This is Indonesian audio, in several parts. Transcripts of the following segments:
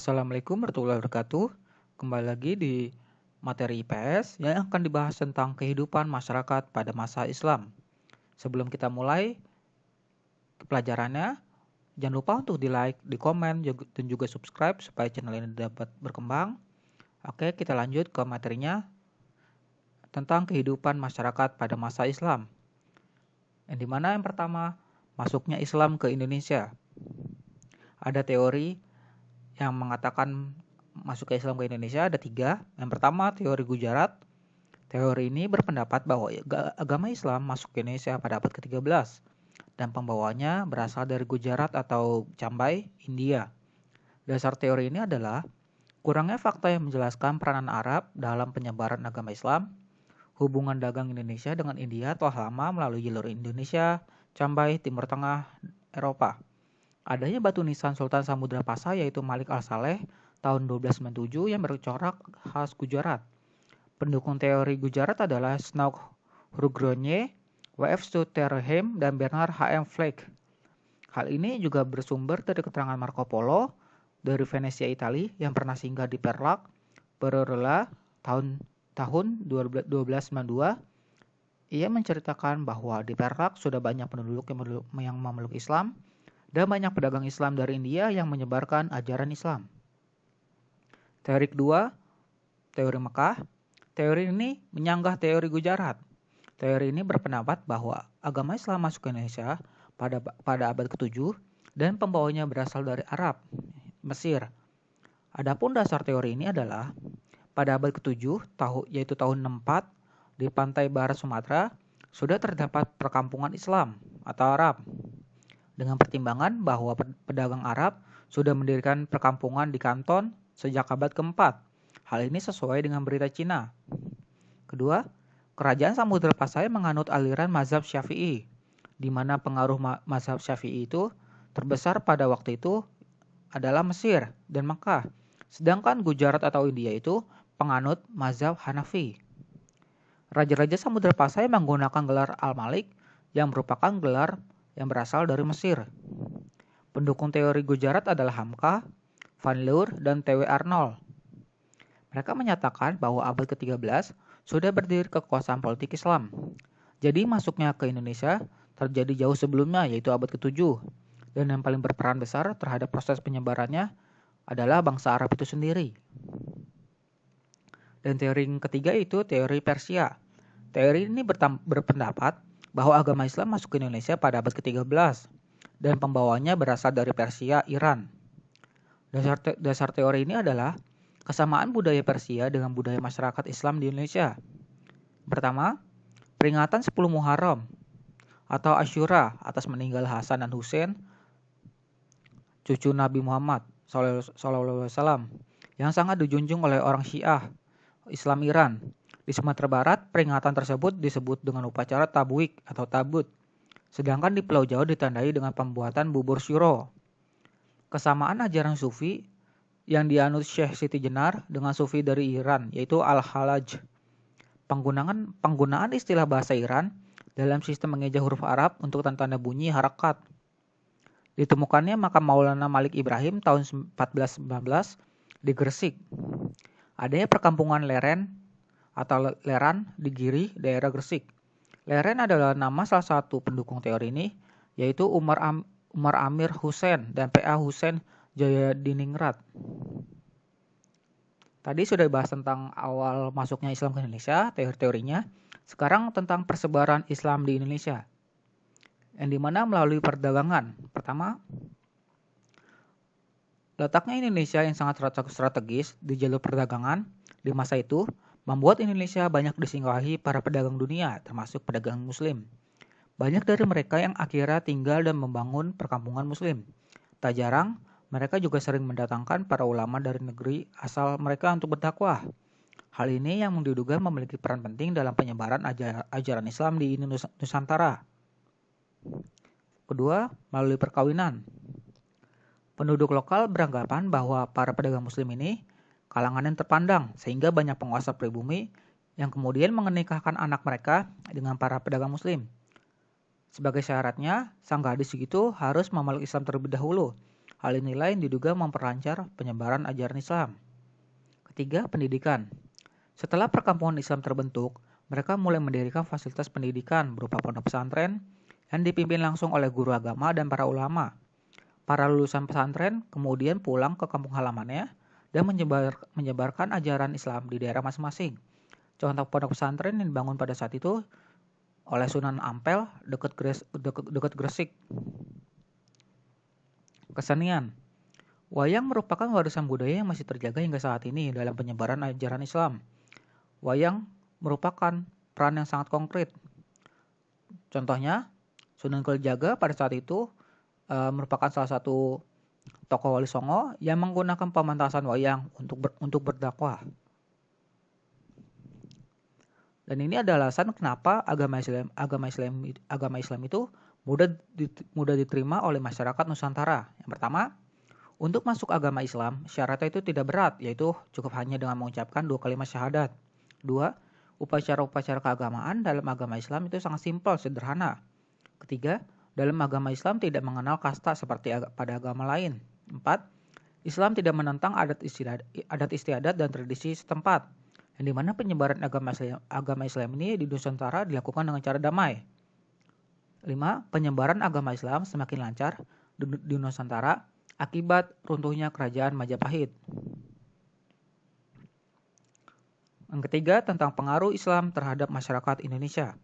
Assalamualaikum warahmatullahi wabarakatuh. Kembali lagi di materi IPS yang akan dibahas tentang kehidupan masyarakat pada masa Islam. Sebelum kita mulai pelajarannya, jangan lupa untuk di like, di komen, dan juga subscribe supaya channel ini dapat berkembang. Oke, kita lanjut ke materinya tentang kehidupan masyarakat pada masa Islam. Yang dimana yang pertama, masuknya Islam ke Indonesia. Ada teori yang mengatakan masuk ke Islam ke Indonesia ada 3. Yang pertama, teori Gujarat. Teori ini berpendapat bahwa agama Islam masuk ke Indonesia pada abad ke-13 dan pembawanya berasal dari Gujarat atau Cambai, India. Dasar teori ini adalah kurangnya fakta yang menjelaskan peranan Arab dalam penyebaran agama Islam. Hubungan dagang Indonesia dengan India telah lama melalui jalur Indonesia, Cambai, Timur Tengah, Eropa. Adanya batu nisan Sultan Samudra Pasha yaitu Malik Al-Saleh tahun 1297 yang bercorak khas Gujarat. Pendukung teori Gujarat adalah Snow Hurgronje, W.F. Stutterheim, dan Bernard H.M. Fleck. Hal ini juga bersumber dari keterangan Marco Polo dari Venesia, Italia yang pernah singgah di Perlak, Perorela tahun 1292. Ia menceritakan bahwa di Perlak sudah banyak penduduk yang memeluk Islam dan banyak pedagang Islam dari India yang menyebarkan ajaran Islam. Teori kedua, teori Mekah. Teori ini menyanggah teori Gujarat. Teori ini berpendapat bahwa agama Islam masuk ke Indonesia pada abad ke-7 dan pembawanya berasal dari Arab, Mesir. Adapun dasar teori ini adalah pada abad ke-7, yaitu tahun 64, di pantai barat Sumatera, sudah terdapat perkampungan Islam atau Arab. Dengan pertimbangan bahwa pedagang Arab sudah mendirikan perkampungan di Kanton sejak abad ke-4. Hal ini sesuai dengan berita Cina. Kedua, kerajaan Samudra Pasha menganut aliran mazhab Syafi'i, di mana pengaruh mazhab Syafi'i itu terbesar pada waktu itu adalah Mesir dan Makkah. Sedangkan Gujarat atau India itu penganut mazhab Hanafi. Raja-raja Samudra Pasha menggunakan gelar Al-Malik yang merupakan gelar yang berasal dari Mesir. Pendukung teori Gujarat adalah Hamka, Van Leur, dan T.W. Arnold. Mereka menyatakan bahwa abad ke-13 sudah berdiri kekuasaan politik Islam. Jadi masuknya ke Indonesia terjadi jauh sebelumnya, yaitu abad ke-7. Dan yang paling berperan besar terhadap proses penyebarannya adalah bangsa Arab itu sendiri. Dan teori yang ketiga itu teori Persia. Teori ini berpendapat bahwa agama Islam masuk ke Indonesia pada abad ke-13 dan pembawanya berasal dari Persia, Iran. Dasar teori ini adalah kesamaan budaya Persia dengan budaya masyarakat Islam di Indonesia. Pertama, peringatan 10 Muharram atau Asyura atas meninggal Hasan dan Husain, cucu Nabi Muhammad SAW, yang sangat dijunjung oleh orang Syiah Islam Iran. Di Sumatera Barat, peringatan tersebut disebut dengan upacara tabwik atau tabut. Sedangkan di Pulau Jawa ditandai dengan pembuatan bubur syuro. Kesamaan ajaran sufi yang dianut Syekh Siti Jenar dengan sufi dari Iran, yaitu Al-Halaj. Penggunaan istilah bahasa Iran dalam sistem mengeja huruf Arab untuk tanda bunyi harakat. Ditemukannya makam Maulana Malik Ibrahim tahun 1419 di Gresik. Adanya perkampungan Leren atau Leran di Giri, daerah Gresik. Leren adalah nama salah satu pendukung teori ini, yaitu Umar Amir Hussein dan P.A. Hussein Jayadiningrat. Tadi sudah dibahas tentang awal masuknya Islam ke Indonesia, teori-teorinya. Sekarang tentang persebaran Islam di Indonesia, yang dimana melalui perdagangan. Pertama, letaknya Indonesia yang sangat strategis di jalur perdagangan di masa itu membuat Indonesia banyak disinggahi para pedagang dunia, termasuk pedagang Muslim. Banyak dari mereka yang akhirnya tinggal dan membangun perkampungan Muslim. Tak jarang, mereka juga sering mendatangkan para ulama dari negeri asal mereka untuk berdakwah. Hal ini yang diduga memiliki peran penting dalam penyebaran ajaran Islam di Nusantara. Kedua, melalui perkawinan. Penduduk lokal beranggapan bahwa para pedagang Muslim ini kalangan yang terpandang, sehingga banyak penguasa pribumi yang kemudian menikahkan anak mereka dengan para pedagang Muslim. Sebagai syaratnya, sang gadis itu harus memeluk Islam terlebih dahulu Hal inilah yang diduga memperlancar penyebaran ajaran Islam. Ketiga, pendidikan. Setelah perkampungan Islam terbentuk, mereka mulai mendirikan fasilitas pendidikan berupa pondok pesantren yang dipimpin langsung oleh guru agama dan para ulama. Para lulusan pesantren kemudian pulang ke kampung halamannya dan menyebarkan ajaran Islam di daerah masing-masing. Contoh pondok pesantren yang dibangun pada saat itu oleh Sunan Ampel dekat Gresik. Kesenian. Wayang merupakan warisan budaya yang masih terjaga hingga saat ini dalam penyebaran ajaran Islam. Wayang merupakan peran yang sangat konkret. Contohnya, Sunan Kalijaga pada saat itu merupakan salah satu tokoh Wali Songo yang menggunakan pementasan wayang untuk berdakwah. Dan ini adalah alasan kenapa agama Islam itu mudah diterima oleh masyarakat Nusantara. Yang pertama, untuk masuk agama Islam, syaratnya itu tidak berat, yaitu cukup hanya dengan mengucapkan 2 kalimat syahadat. 2. Upacara-upacara keagamaan dalam agama Islam itu sangat simpel, sederhana. Ketiga, dalam agama Islam tidak mengenal kasta seperti pada agama lain. 4. Islam tidak menentang adat istiadat dan tradisi setempat, yang dimana penyebaran agama Islam ini di Nusantara dilakukan dengan cara damai. 5. Penyebaran agama Islam semakin lancar di Nusantara akibat runtuhnya kerajaan Majapahit. Yang ketiga, tentang pengaruh Islam terhadap masyarakat Indonesia.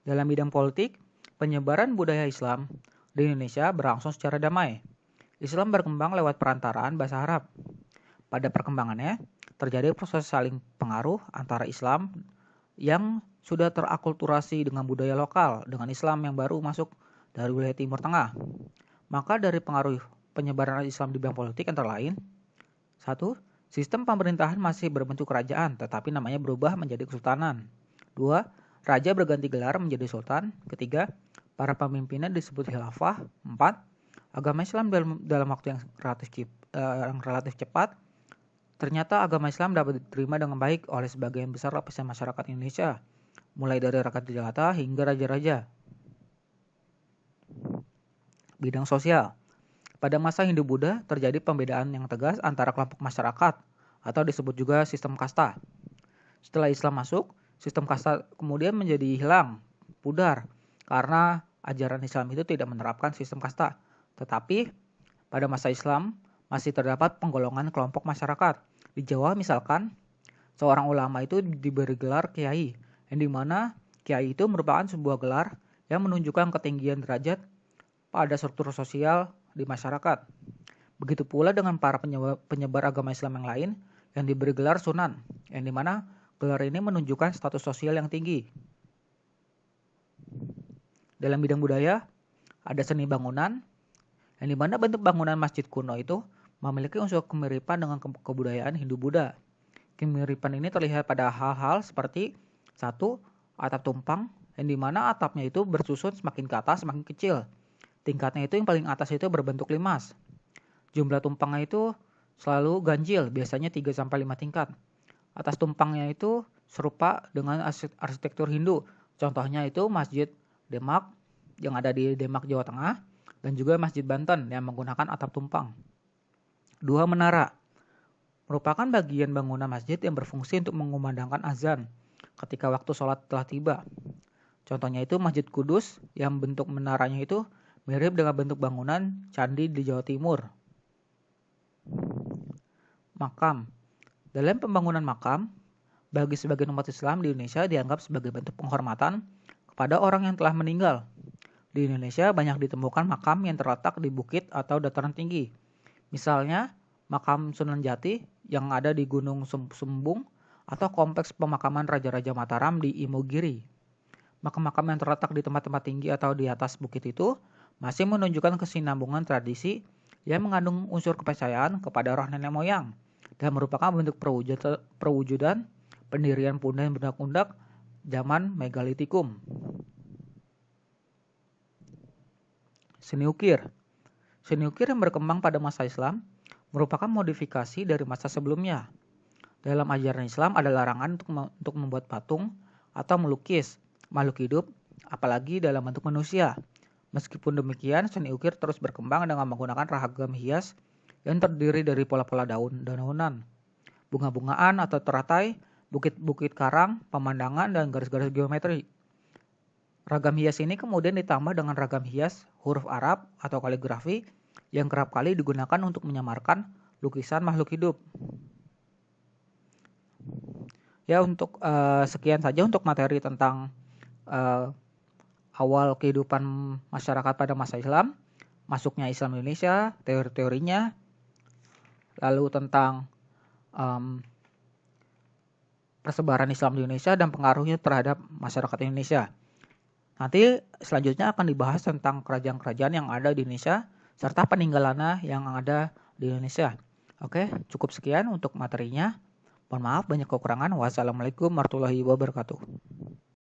Dalam bidang politik, penyebaran budaya Islam di Indonesia berlangsung secara damai. Islam berkembang lewat perantaraan bahasa Arab. Pada perkembangannya, terjadi proses saling pengaruh antara Islam yang sudah terakulturasi dengan budaya lokal dengan Islam yang baru masuk dari wilayah Timur Tengah. Maka dari pengaruh penyebaran Islam di bidang politik antara lain, 1. Sistem pemerintahan masih berbentuk kerajaan tetapi namanya berubah menjadi kesultanan. 2. Raja berganti gelar menjadi sultan. 3. Para pemimpinnya disebut khilafah. 4. Agama Islam dalam waktu yang relatif cepat. Ternyata agama Islam dapat diterima dengan baik oleh sebagian besar lapisan masyarakat Indonesia, mulai dari rakyat jelata hingga raja-raja. Bidang sosial. Pada masa Hindu-Buddha terjadi pembedaan yang tegas antara kelompok masyarakat atau disebut juga sistem kasta. Setelah Islam masuk, sistem kasta kemudian menjadi hilang, pudar, karena ajaran Islam itu tidak menerapkan sistem kasta. Tetapi pada masa Islam masih terdapat penggolongan kelompok masyarakat. Di Jawa misalkan, seorang ulama itu diberi gelar kiai, yang dimana kiai itu merupakan sebuah gelar yang menunjukkan ketinggian derajat pada struktur sosial di masyarakat. Begitu pula dengan para penyebar agama Islam yang lain yang diberi gelar sunan, yang dimana gelar ini menunjukkan status sosial yang tinggi. Dalam bidang budaya, ada seni bangunan, yang dimana bentuk bangunan masjid kuno itu memiliki unsur kemiripan dengan kebudayaan Hindu-Buddha. Kemiripan ini terlihat pada hal-hal seperti 1. Atap tumpang, yang dimana atapnya itu bersusun semakin ke atas semakin kecil. Tingkatnya itu yang paling atas itu berbentuk limas. Jumlah tumpangnya itu selalu ganjil, biasanya 3-5 tingkat. Atas tumpangnya itu serupa dengan arsitektur Hindu. Contohnya itu Masjid Demak yang ada di Demak, Jawa Tengah, dan juga Masjid Banten yang menggunakan atap tumpang. 2. Menara. Merupakan bagian bangunan masjid yang berfungsi untuk mengumandangkan azan ketika waktu sholat telah tiba. Contohnya itu Masjid Kudus yang bentuk menaranya itu mirip dengan bentuk bangunan candi di Jawa Timur. Makam. Dalam pembangunan makam, bagi sebagian umat Islam di Indonesia dianggap sebagai bentuk penghormatan kepada orang yang telah meninggal. Di Indonesia banyak ditemukan makam yang terletak di bukit atau dataran tinggi. Misalnya, makam Sunan Jati yang ada di Gunung Sumbung atau kompleks pemakaman Raja-Raja Mataram di Imogiri. Makam-makam yang terletak di tempat-tempat tinggi atau di atas bukit itu masih menunjukkan kesinambungan tradisi yang mengandung unsur kepercayaan kepada roh nenek moyang dan merupakan bentuk perwujudan pendirian pundak-pundak zaman megalitikum. Seni ukir. Seni ukir yang berkembang pada masa Islam merupakan modifikasi dari masa sebelumnya. Dalam ajaran Islam ada larangan untuk membuat patung atau melukis makhluk hidup, apalagi dalam bentuk manusia. Meskipun demikian, seni ukir terus berkembang dengan menggunakan ragam hias yang terdiri dari pola-pola daun-daunan, bunga-bungaan atau teratai, bukit-bukit karang, pemandangan, dan garis-garis geometri. Ragam hias ini kemudian ditambah dengan ragam hias huruf Arab atau kaligrafi yang kerap kali digunakan untuk menyamarkan lukisan makhluk hidup. Ya, untuk sekian saja untuk materi tentang awal kehidupan masyarakat pada masa Islam, masuknya Islam Indonesia, teori-teorinya, lalu tentang persebaran Islam di Indonesia dan pengaruhnya terhadap masyarakat Indonesia. Nanti selanjutnya akan dibahas tentang kerajaan-kerajaan yang ada di Indonesia serta peninggalannya yang ada di Indonesia. Oke, cukup sekian untuk materinya. Mohon maaf banyak kekurangan. Wassalamualaikum warahmatullahi wabarakatuh.